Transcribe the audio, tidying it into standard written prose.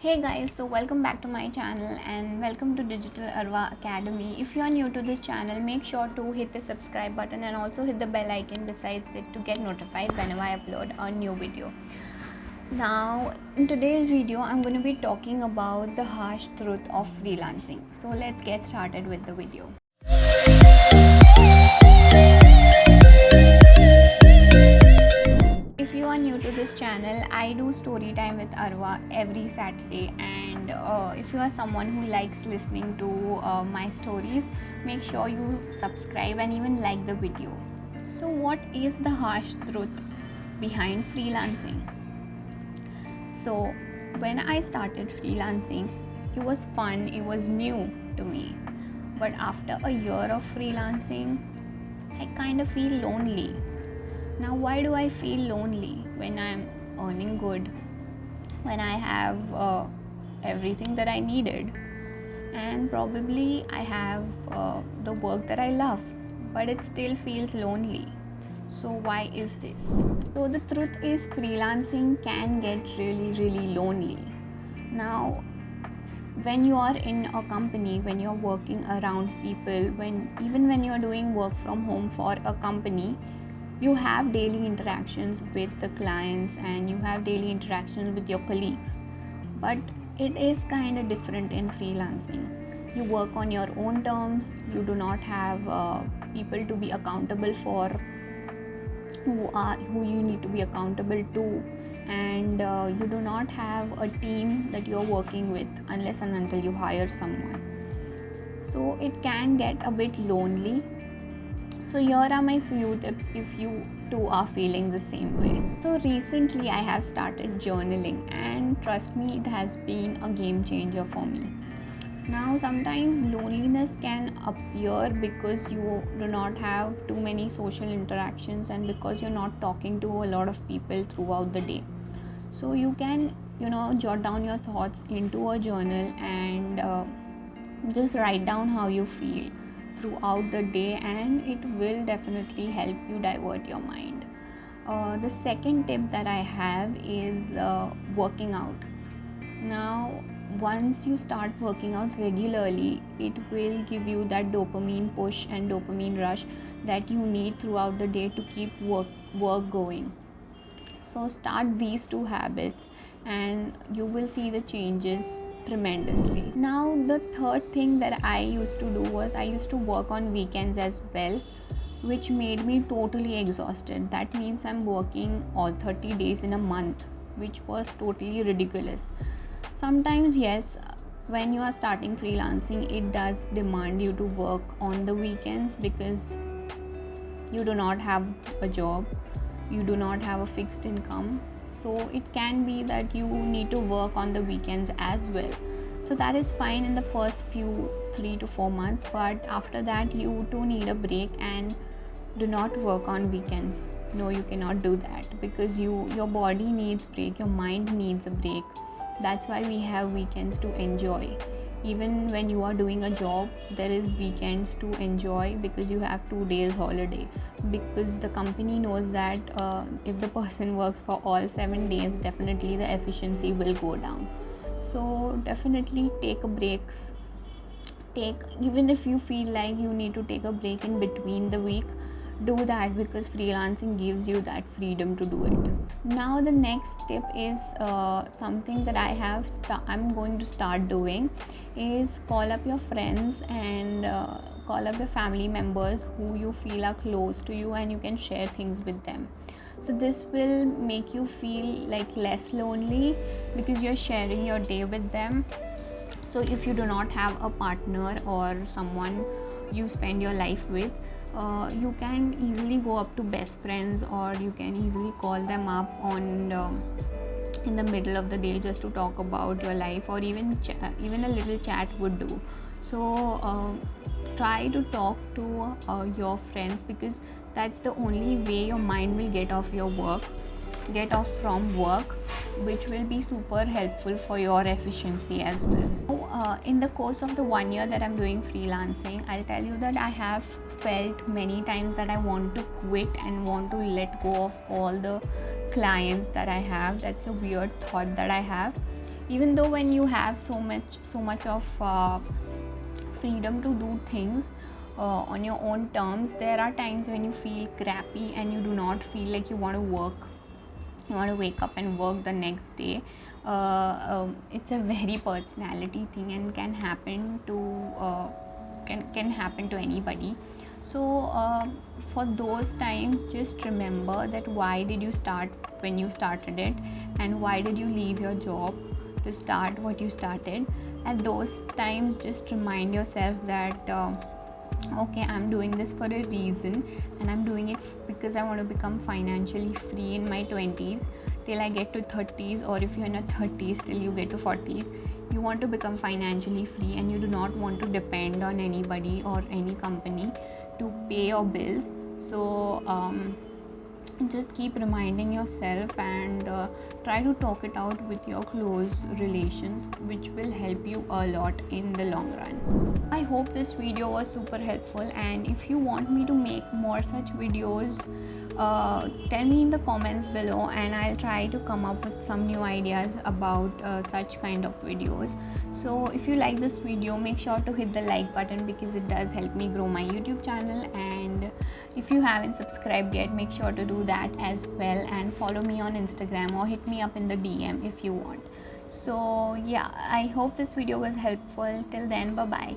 Hey guys, so welcome back to my channel and welcome to Digital Arwa Academy. If you are new to this channel, make sure to hit the subscribe button and also hit the bell icon besides it to get notified whenever I upload a new video. Now, in today's video, I'm going to be talking about the harsh truth of freelancing. So let's get started with the video. If you are new to this channel, I do story time with Arwa every Saturday, and if you are someone who likes listening to my stories, make sure you subscribe and even like the video. So what is the harsh truth behind freelancing? So when I started freelancing, it was fun, it was new to me, but after a year of freelancing, I kind of feel lonely. Now, why do I feel lonely when I'm earning good, when I have everything that I needed, and probably I have the work that I love, but it still feels lonely? So why is this? So the truth is, freelancing can get really lonely. Now, when you are in a company, when you're working around people, even when you're doing work from home for a company, you have daily interactions with the clients and you have daily interactions with your colleagues, but it is kind of different in freelancing. You work on your own terms. You do not have people to be accountable for, who you need to be accountable to, and you do not have a team that you're working with unless and until you hire someone. So it can get a bit lonely. So here are my few tips if you too are feeling the same way. So recently I have started journaling, and trust me, it has been a game changer for me. Now sometimes loneliness can appear because you do not have too many social interactions and because you're not talking to a lot of people throughout the day. So you can jot down your thoughts into a journal and just write down how you feel throughout the day, and it will definitely help you divert your mind. The second tip that I have is working out. Now, once you start working out regularly, it will give you that dopamine push and dopamine rush that you need throughout the day to keep work going. So start these two habits and you will see the changes tremendously. Now, the third thing that I used to do was I used to work on weekends as well, which made me totally exhausted. That means I'm working all 30 days in a month, which was totally ridiculous. Sometimes, yes, when you are starting freelancing, it does demand you to work on the weekends because you do not have a job, you do not have a fixed income. So it can be that you need to work on the weekends as well. So that is fine in the first few 3 to 4 months, but after that you too need a break and do not work on weekends. No, you cannot do that because your body needs break, your mind needs a break. That's why we have weekends to enjoy. Even when you are doing a job, there is weekends to enjoy because you have 2 days holiday, because the company knows that if the person works for all 7 days, definitely the efficiency will go down. So definitely take a breaks. Even if you feel like you need to take a break in between the week, do that because freelancing gives you that freedom to do it. Now the next tip is something that I'm going to start doing is call up your friends and call up your family members who you feel are close to you and you can share things with them. So this will make you feel like less lonely because you're sharing your day with them. So if you do not have a partner or someone you spend your life with, you can easily go up to best friends, or you can easily call them up on in the middle of the day just to talk about your life, or even a little chat would do. So try to talk to your friends because that's the only way your mind will get off from work, which will be super helpful for your efficiency as well. In the course of the 1 year that I'm doing freelancing, I'll tell you that I have felt many times that I want to quit and want to let go of all the clients that I have. That's a weird thought that I have. Even though when you have so much of freedom to do things on your own terms, there are times when you feel crappy and you do not feel like you want to work, you want to wake up and work the next day. It's a very personality thing and can happen to can happen to anybody. So for those times, just remember that why did you start when you started it, and why did you leave your job to start what you started. At those times, just remind yourself that okay, I'm doing this for a reason, and I'm doing it because I want to become financially free in my 20s till I get to 30s, or if you're in your 30s till you get to 40s. You want to become financially free, and you do not want to depend on anybody or any company to pay your bills. So just keep reminding yourself, and try to talk it out with your close relations, which will help you a lot in the long run. I hope this video was super helpful, and if you want me to make more such videos, tell me in the comments below, and I'll try to come up with some new ideas about such kind of videos. So if you like this video, make sure to hit the like button, because it does help me grow my YouTube channel. And if you haven't subscribed yet, make sure to do that as well, and follow me on Instagram or hit me up in the DM if you want. So yeah, I hope this video was helpful. Till then, bye bye.